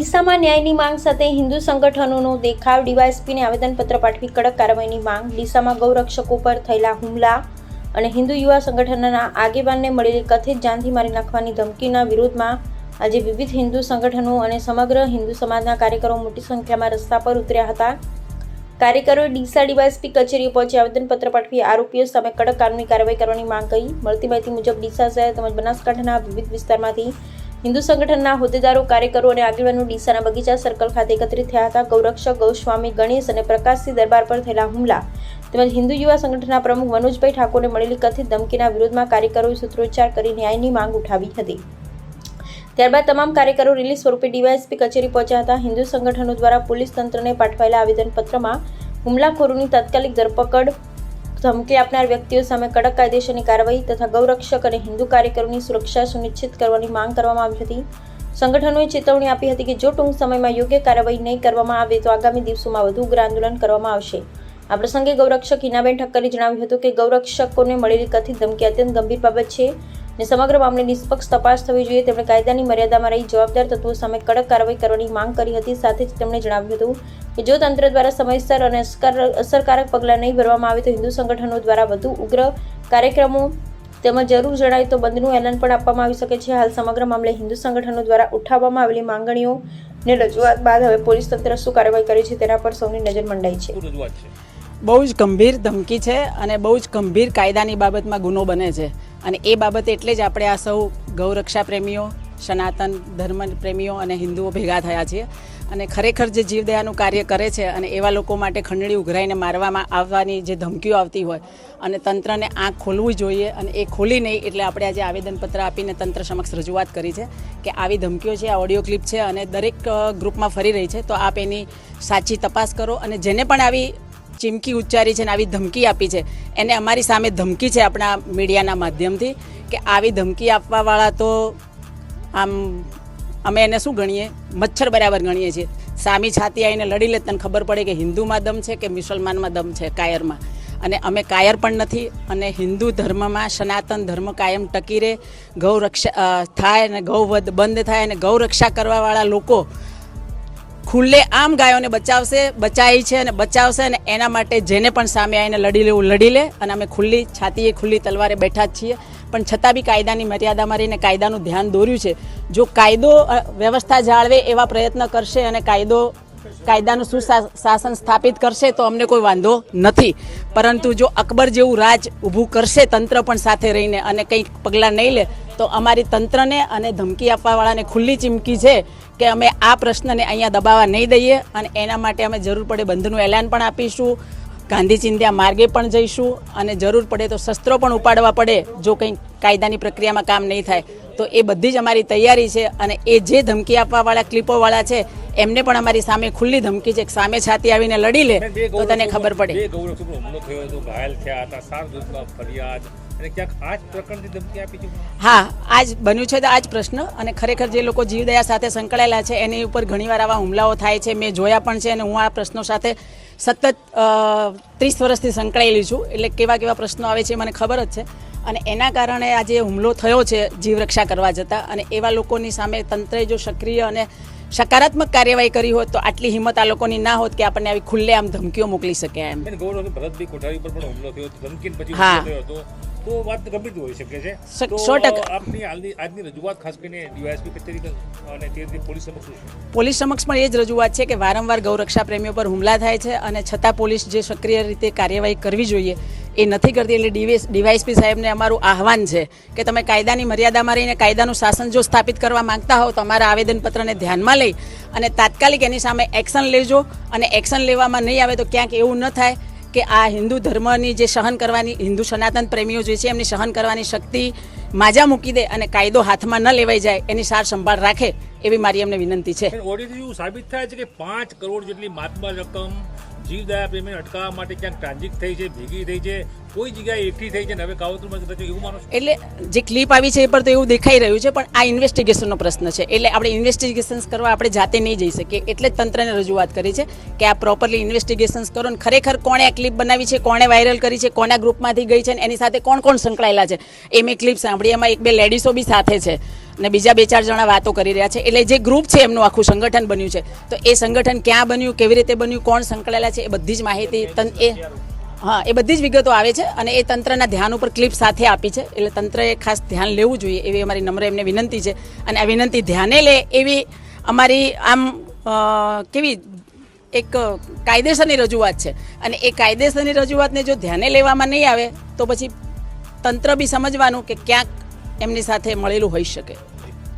ડીસામાં ન્યાયની માંગ સાથે હિન્દુ સંગઠનોનો દેખાવ, ડીવાયએસપીને આવેદનપત્ર પાઠવી કડક કાર્યવાહીની માંગ. ડીસામાં ગૌરક્ષકો પર થયેલા હુમલા અને હિન્દુ યુવા સંગઠનના આગેવાનને મળેલી કથિત જાનથી મારી નાખવાની ધમકીના વિરોધમાં આજે વિવિધ હિન્દુ સંગઠનો અને સમગ્ર હિન્દુ સમાજના કાર્યકરો મોટી સંખ્યામાં રસ્તા પર ઉતર્યા હતા. કાર્યકરોએ ડીસા ડીવાયએસપી કચેરીએ પહોંચી આવેદનપત્ર પાઠવી આરોપીઓ સામે કડક કાનૂની કાર્યવાહી કરવાની માંગ કરી. મળતી માહિતી મુજબ ડીસા શહેર તેમજ બનાસકાંઠાના વિવિધ વિસ્તારમાંથી હિન્દુ સંગઠનના હોદ્દેદારો, કાર્યકરો અને આગેવાનો ડીસાના બગીચા સર્કલ ખાતે એકત્રિત થયા હતા. ગૌરક્ષક ગૌસ્વામી ગણેશ અને પ્રકાશસિંહ દરબાર પર થયેલા હુમલા તેમજ હિન્દુ યુવા સંગઠનના પ્રમુખ મનોજભાઈ ઠાકોરને મળેલી કથિત ધમકીના વિરોધમાં કાર્યકરોએ સૂત્રોચ્ચાર કરી ન્યાયની માંગ ઉઠાવી હતી. ત્યારબાદ તમામ કાર્યકરો રિલીઝ સ્વરૂપે ડીવાયએસપી કચેરી પહોંચ્યા હતા. હિન્દુ સંગઠનો દ્વારા પોલીસ તંત્રને પાઠવાયેલા આવેદનપત્રમાં હુમલાખોરોની તાત્કાલિક ધરપકડ, ધમકી આપનાર વ્યક્તિઓ સામે કડક કાયદેસરની કાર્યવાહી તથા ગૌરક્ષક અને હિન્દુ કાર્યકરોની સુરક્ષા સુનિશ્ચિત કરવાની માંગ કરવામાં આવી હતી. સંગઠનોએ ચેતવણી આપી હતી કે જો ટૂંક સમયમાં યોગ્ય કાર્યવાહી નહીં કરવામાં આવે તો આગામી દિવસોમાં વધુ ઉગ્ર આંદોલન કરવામાં આવશે. આ પ્રસંગે ગૌરક્ષક હિનાબેન ઠક્કરે જણાવ્યું હતું કે ગૌરક્ષકોને મળેલી કથિત ધમકી અત્યંત ગંભીર બાબત છે અને સમગ્ર મામલે નિષ્પક્ષ તપાસ થવી જોઈએ. તેમણે કાયદાની મર્યાદામાં રહી જવાબદાર તત્વો સામે કડક કાર્યવાહી કરવાની માંગ કરી હતી. સાથે જ તેમણે જણાવ્યું હતું કે જો તંત્ર દ્વારા સમયસર અને અસરકારક પગલાં નહીં ભરવામાં આવે તો હિન્દુ સંગઠનો દ્વારા વધુ ઉગ્ર કાર્યક્રમો તેમજ જરૂર જણાય તો બંધનું એલાન પણ આપવામાં આવી શકે છે. હાલ સમગ્ર મામલે હિન્દુ સંગઠનો દ્વારા ઉઠાવવામાં આવેલી માંગણીઓને રજૂઆત બાદ હવે પોલીસ તંત્ર શું કાર્યવાહી કરે છે તેના પર સૌની નજર મંડાઈ છે. બહુ જ ગંભીર ધમકી છે અને બહુ જ ગંભીર કાયદાની બાબતમાં ગુનો બને છે અને એ બાબતે એટલે જ આપણે આ સૌ ગૌરક્ષા પ્રેમીઓ, સનાતન ધર્મ પ્રેમીઓ અને હિન્દુઓ ભેગા થયા છીએ અને ખરેખર જે જીવદયાનું કાર્ય કરે છે અને એવા લોકો માટે ખંડણી ઉઘરાઈને મારવામાં આવવાની જે ધમકીઓ આવતી હોય અને તંત્રને આંખ ખોલવું જોઈએ અને એ ખોલી નહીં એટલે આપણે આજે આવેદનપત્ર આપીને તંત્ર સમક્ષ રજૂઆત કરી છે કે આવી ધમકીઓ છે, આ ઓડિયો ક્લિપ છે અને દરેક ગ્રુપમાં ફરી રહી છે. તો આપ એની સાચી તપાસ કરો અને જેને પણ આવી ચીમકી ઉચ્ચારી છે અને આવી ધમકી આપી છે એને અમારી સામે ધમકી છે આપણા મીડિયાના માધ્યમથી કે આવી ધમકી આપવાવાળા તો આમ અમે એને શું ગણીએ, મચ્છર બરાબર ગણીએ છીએ. સામી છાતી આવીને લડી લે તને ખબર પડે કે હિન્દુમાં દમ છે કે મુસલમાનમાં દમ છે, કાયરમાં. અને અમે કાયર પણ નથી અને હિન્દુ ધર્મમાં સનાતન ધર્મ કાયમ ટકી રહે, ગૌરક્ષા થાય અને ગૌવધ બંધ થાય અને ગૌરક્ષા કરવાવાળા લોકો ખુલ્લે આમ ગાયોને બચાવી છે અને બચાવશે અને એના માટે જેને પણ સામે આવીને લડી લેવું લડી લે અને અમે ખુલ્લી છાતીએ ખુલ્લી તલવારે બેઠા જ છીએ. પણ છતાં બી કાયદાની મર્યાદામાં રહીને કાયદાનું ધ્યાન દોર્યું છે. જો કાયદો વ્યવસ્થા જાળવે એવા પ્રયત્ન કરશે અને કાયદાનું સુશાસન સ્થાપિત કરશે તો અમને કોઈ વાંધો નથી. પરંતુ જો અકબર જેવું રાજ ઊભું કરશે તંત્ર પણ સાથે રહીને અને કંઈક પગલાં નહીં લે તો અમારી તંત્રને અને ધમકી આપવાવાળાને ખુલ્લી ચીમકી છે કે અમે આ પ્રશ્નને અહીંયા દબાવવા નહીં દઈએ અને એના માટે અમે જરૂર પડે બંધનું એલાન પણ આપીશું, ગાંધી ચિંધ્યા માર્ગે પણ જઈશું અને જરૂર પડે તો શસ્ત્રો પણ ઉપાડવા પડે જો કંઈ કાયદાની પ્રક્રિયામાં કામ નહીં થાય તો એ બધી જ અમારી તૈયારી છે. અને એ જે ધમકી આપવાવાળા ક્લિપોવાળા છે એમને પણ અમારી સામે ખુલ્લી ધમકી છે કે સામે છાતી આવીને લડી લે તો તને ખબર પડે. હા, આજ બન્યું છે તો આજ પ્રશ્ન અને ખરેખર જે લોકો જીવદયા સાથે સંકળાયેલા છે એની ઉપર ઘણીવાર આવા હુમલાઓ થાય છે, મેં જોયા પણ છે અને હું આ પ્રશ્નો સાથે સતત 30 વર્ષથી સંકળાયેલી છું. એટલે કેવા પ્રશ્નો આવે છે મને ખબર જ છે અને એના કારણે આજે હુમલો થયો છે જીવરક્ષા કરવા જતાં અને એવા લોકોની સામે તંત્રએ જો સક્રિય અને સકારાત્મક કાર્યવાહી કરી હોત તો આટલી હિંમત આ લોકોની ના હોત કે આપણને આવી ખુલ્લે આમ ધમકીઓ મોકલી શકે એમ. હા, તો વાત ગંભીર હોઈ શકે છે. 100% આપની આજની રજૂઆત ખાસ કરીને ડીવાયએસપી કચેરી અને તે પોલીસ સમક્ષ પોલીસ સમક્ષ પણ એ જ રજૂઆત છે કે વારંવાર ગૌરક્ષા પ્રેમીઓ પર હુમલા થાય છે અને છતાં પોલીસ જે સક્રિય રીતે કાર્યવાહી કરવી જોઈએ એ નથી કરતી. એટલે ડીવાયએસપી સાહેબને અમારું આહવાન છે કે તમે કાયદાની મર્યાદામાં રહીને કાયદાનું શાસન જો સ્થાપિત કરવા માંગતા હો તો અમારા આવેદનપત્રને ધ્યાનમાં લઈ અને તાત્કાલિક એની સામે એક્શન લેજો અને એક્શન લેવામાં નહીં આવે તો ક્યાંક એવું ન થાય કે આ હિન્દુ ધર્મની જે સહન કરવાની, હિન્દુ સનાતન પ્રેમીઓ જે છે એમની સહન કરવાની શક્તિ માજા મૂકી દે અને કાયદો હાથમાં ન લેવાઈ જાય એની સાર સંભાળ રાખે એવી મારી એમને વિનંતી છે. ઓડિયોથી એવું સાબિત થાય છે કે 5 કરોડ જેટલી મહાત્મા રકમ જીવદયા પ્રેમીને અટકાવવા માટે ક્યાંક ટ્રાન્ઝિટ થઈ છે, ભેગી થઈ છે. કોઈ જગ્યાએ એકઠી થઈ છે ને હવે કાવતરૂમાં કદાચ એવું માનો છો? એટલે જે ક્લિપ આવી છે એ પર તો એવું દેખાઈ રહ્યું છે, પણ આ ઇન્વેસ્ટિગેશનનો પ્રશ્ન છે. એટલે આપણે ઇન્વેસ્ટિગેશન્સ કરવા આપણે જાતે નહીં જઈ શકીએ. એટલે જ તંત્રને રજૂઆત કરી છે કે આ પ્રોપરલી ઇન્વેસ્ટિગેશન્સ કરો ને ખરેખર કોણે આ ક્લિપ બનાવી છે, કોણે વાયરલ કરી છે, કોના ગ્રુપમાંથી ગઈ છે, અને એની સાથે કોણ કોણ સંકળાયેલા છે. એ મેં ક્લિપ સાંભળી, એમાં એક બે લેડીઝો બી સાથે છે અને બીજા 2-4 જણા વાતો કરી રહ્યા છે. એટલે જે ગ્રુપ છે એમનું આખું સંગઠન બન્યું છે, તો એ સંગઠન ક્યાં બન્યું, કેવી રીતે બન્યું, કોણ સંકળાયેલા છે, એ બધી જ માહિતી એ બધી જ વિગતો આવે છે અને એ તંત્રના ધ્યાન ઉપર ક્લિપ સાથે આપી છે. એટલે તંત્રએ ખાસ ધ્યાન લેવું જોઈએ એવી અમારી નમ્ર એમને વિનંતી છે. અને આ વિનંતી ધ્યાને લે એવી અમારી આમ કેવી એક કાયદેસરની રજૂઆત છે. અને એ કાયદેસરની રજૂઆતને જો ધ્યાને લેવામાં નહીં આવે તો પછી તંત્ર બી સમજવાનું કે ક્યાંક એમની સાથે મળેલું હોઈ શકે.